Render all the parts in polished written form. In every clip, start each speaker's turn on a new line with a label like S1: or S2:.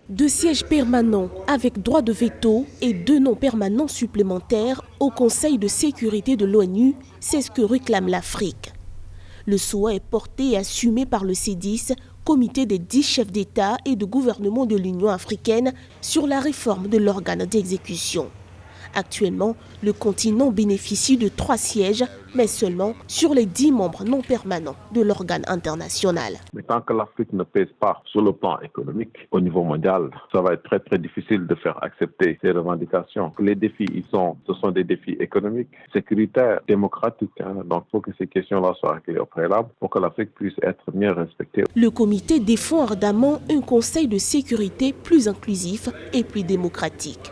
S1: 2 sièges permanents avec droit de veto et 2 non permanents supplémentaires au Conseil de sécurité de l'ONU, c'est ce que réclame l'Afrique. Le souhait est porté et assumé par le C10, comité des 10 chefs d'État et de gouvernement de l'Union africaine sur la réforme de l'organe d'exécution. Actuellement, le continent bénéficie de 3 sièges, mais seulement sur les 10 membres non permanents de l'organe international.
S2: Mais tant que l'Afrique ne pèse pas sur le plan économique au niveau mondial, ça va être très difficile de faire accepter ces revendications. Les défis, ce sont des défis économiques, sécuritaires, démocratiques. Donc il faut que ces questions-là soient réglées au préalable pour que l'Afrique puisse être mieux respectée.
S1: Le comité défend ardemment un conseil de sécurité plus inclusif et plus démocratique.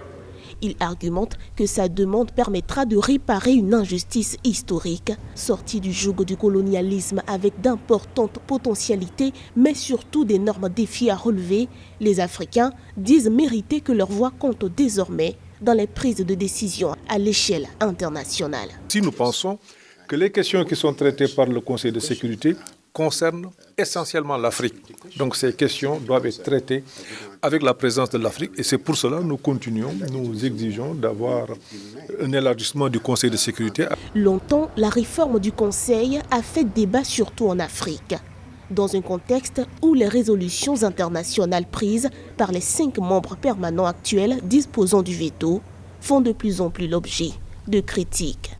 S1: Il argumente que sa demande permettra de réparer une injustice historique, sortie du joug du colonialisme avec d'importantes potentialités, mais surtout d'énormes défis à relever. Les Africains disent mériter que leur voix compte désormais dans les prises de décision à l'échelle internationale.
S3: Si nous pensons que les questions qui sont traitées par le Conseil de sécurité concernent essentiellement l'Afrique. Donc ces questions doivent être traitées avec la présence de l'Afrique et c'est pour cela que nous exigeons d'avoir un élargissement du Conseil de sécurité.
S1: Longtemps, la réforme du Conseil a fait débat surtout en Afrique, dans un contexte où les résolutions internationales prises par les 5 membres permanents actuels disposant du veto font de plus en plus l'objet de critiques.